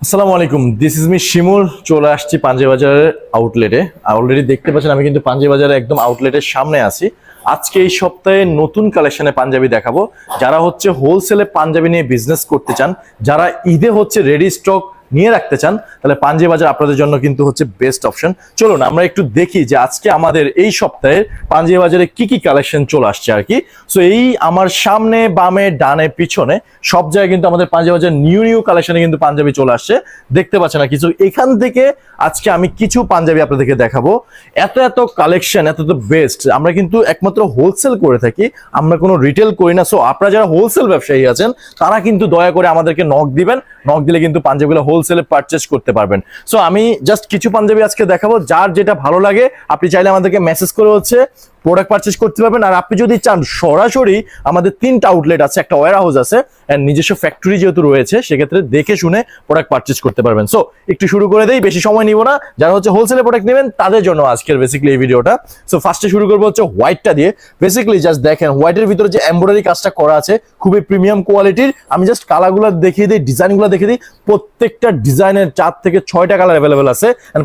আসসালামু আলাইকুম, this is me শিমুল। চলে আসছি পাঞ্জাবি বাজারের আউটলেটে। অলরেডি দেখতে পাচ্ছেন আমি কিন্তু পাঞ্জাবি বাজারে একদম আউটলেটের সামনে আছি। আজকে এই সপ্তাহে নতুন কালেকশনে পাঞ্জাবি দেখাবো। যারা হচ্ছে হোলসেলে পাঞ্জাবি নিয়ে বিজনেস করতে চান, যারা ঈদে হচ্ছে রেডি স্টক নিয়ে রাখতে চান, তাহলে পাঞ্জাবি বাজার আপনাদের জন্য কিন্তু হচ্ছে বেস্ট অপশন। চলুন আমরা একটু দেখি যে আজকে আমাদের এই সপ্তাহে পাঞ্জাবি বাজারে কি কি কালেকশন চলে আসছে আর কি। সো এই আমার সামনে, বামে, ডানে, পিছনে সব জায়গায় কিন্তু আমাদের পাঞ্জাবি বাজার নিউ নিউ কালেকশনে কিন্তু পাঞ্জাবি চলে আসছে, দেখতে পাচ্ছেন না কিছু। এখান থেকে আজকে আমি কিছু পাঞ্জাবি আপনাদেরকে দেখাবো। এত এত কালেকশন, এত এত বেস্ট। আমরা কিন্তু একমাত্র হোলসেল করে থাকি, আমরা কোনো রিটেল করি না। সো আপনারা যারা হোলসেল ব্যবসায়ী আছেন তারা কিন্তু দয়া করে আমাদেরকে নক দিবেন। নক দিলে কিন্তু পাঞ্জাবিগুলো হোলসেলে পারচেজ করতে পারবেন। সো আমি জাস্ট কিছু পাঞ্জাবি আজকে দেখাবো, যার যেটা ভালো লাগে আপনি চাইলে আমাদেরকে মেসেজ করে হচ্ছে প্রোডাক্ট পারচেজ করতে পারবেন। আর আপনি যদি চান সরাসরি, আমাদের 3টা আউটলেট আছে, একটা ওয়্যার হাউস আছে, এন্ড নিজস্ব ফ্যাক্টরি যেহেতু রয়েছে, সেক্ষেত্রে দেখে শুনে প্রোডাক্ট পারচেজ করতে পারবেন। সো একটু শুরু করে দেই, বেশি সময় নিব না। যারা হচ্ছে হোলসেলে প্রোডাক্ট নেবেন তাদের জন্য আজকের বেসিক্যালি এই ভিডিওটা। সো ফার্স্টে শুরু করবো হচ্ছে হোয়াইটটা দিয়ে। বেসিক্যালি জাস্ট দেখেন হোয়াইটের ভিতরে যে এমব্রয়ডারি কাজটা করা আছে, খুবই প্রিমিয়াম কোয়ালিটির। আমি জাস্ট কালারগুলো দেখিয়ে দিই, ডিজাইনগুলো দেখিয়ে দিই। প্রত্যেকটা ডিজাইনের 4 থেকে 6টা কালার অ্যাভেলেবেল আছে। এন্ড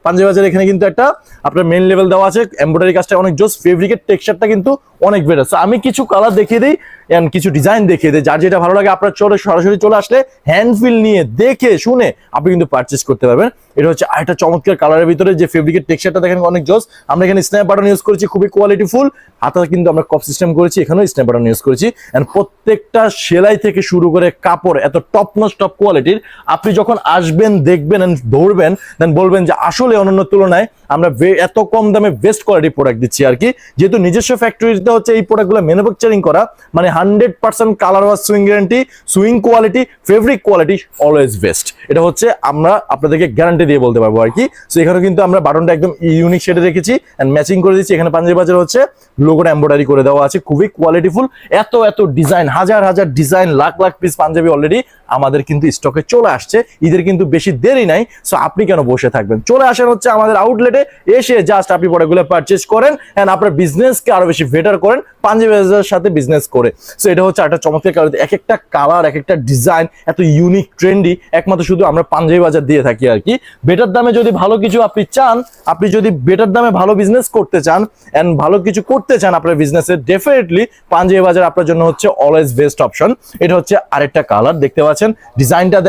পাঞ্জাবি বাজার এখানে কিন্তু একটা আপনার মেন লেভেল দেওয়া আছে। এমব্রয়ডারি কাজটা অনেক জোস, ফেব্রিকের টেক্সচারটা কিন্তু অনেক বেটার। সো আমি কিছু কালার দেখিয়ে দিই এন্ড কিছু ডিজাইন দেখিয়ে দিই। যার যেটা ভালো লাগে আপনার সরাসরি চলে আসলে হ্যান্ড ফিল নিয়ে দেখে শুনে আপনি কিন্তু পারচেজ করতে পারবেন। এটা হচ্ছে আরেকটা চমৎকার কালারের ভিতরে যে ফেব্রিকের টেক্সচারটা দেখেন অনেক জোস। আমরা এখানে স্ন্যাপ বাটন ইউজ করেছি, খুবই কোয়ালিটি ফুল। হাতে কিন্তু আমরা কপ সিস্টেম করেছি, এখানেও স্ন্যাপ বাটন ইউজ করেছি। এন্ড প্রত্যেকটা সেলাই থেকে শুরু করে কাপড় এত টপ নচ টপ কোয়ালিটির। আপনি যখন আসবেন, দেখবেন এন্ড ধরবেন, দেন বলবেন যে আসলে অন্যান্য তুলনায় আমরা এত কম দামে বেস্ট কোয়ালিটি প্রোডাক্ট দিচ্ছি আর কি। যেহেতু নিজস্ব ফ্যাক্টরিতে হচ্ছে এই প্রোডাক্টগুলো ম্যানুফ্যাকচারিং করা, মানে 100% colour wash, swing guarantee, swing quality, fabric quality always best. এটা হচ্ছে আমরা আপনাদেরকে গ্যারান্টি দিয়ে বলতে পারবো আর কি। সো এখানে কিন্তু আমরা বাটনটা একদম ইউনিক শেডে রেখেছি এন্ড ম্যাচিং করে দিচ্ছি। এখানে পাঞ্জাবি বাজার হচ্ছে লোগোটা এমব্রয়ডারি করে দেওয়া আছে, খুবই কোয়ালিটিফুল। এত এত ডিজাইন, হাজার হাজার design, lakh lakh piece Punjabi already আমাদের কিন্তু স্টকে চলে আসছে। ঈদের কিন্তু বেশি দেরি নাই। সো আপনি কেন বসে থাকবেন, চলে আসেন হচ্ছে আমাদের আউটলেটে। এসে জাস্ট আপনি প্রোডাক্টগুলো পারচেজ করেন এন্ড আপনার বিজনেসকে আরো বেশি বেটার করেন পাঞ্জাবি বাজারের সাথে বিজনেস করে। সো এটা হচ্ছে একটা চমৎকার কালার, এক একটা কালার, এক একটা ডিজাইন এত ইউনিক, ট্রেন্ডি, একমাত্র শুধু আমরা পাঞ্জাবি বাজার দিয়ে থাকি আর কি। বেটার দামে যদি ভালো কিছু আপনি চান, আপনি যদি বেটার দামে ভালো বিজনেস করতে চান এন্ড ভালো কিছু করতে চান আপনার বিজনেসে, ডেফিনেটলি পাঞ্জাবি বাজার আপনার জন্য হচ্ছে অলওয়েজ বেস্ট অপশন। এটা হচ্ছে আরেকটা কালার, দেখতে পাচ্ছেন ডিজাইনটা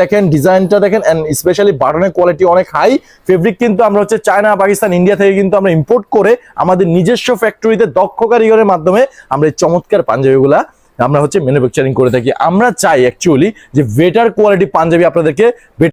দেখেন, এন্ড স্পেশালি বাটনের কোয়ালিটি অনেক হাই। ফেব্রিক কিন্তু আমরা হচ্ছে চায়না, পাকিস্তান, ইন্ডিয়া থেকে কিন্তু আমরা ইম্পোর্ট করে আমাদের নিজস্ব ফ্যাক্টরিতে দক্ষ কারিগরের মাধ্যমে আমরা এই চমৎকার পাঞ্জাবিগুলা আমরা হচ্ছে ম্যানুফ্যাকচারিং করে থাকি। আমরা চাই অ্যাকচুয়ালি যে বেটার কোয়ালিটি পাঞ্জাবি আপনাদেরকে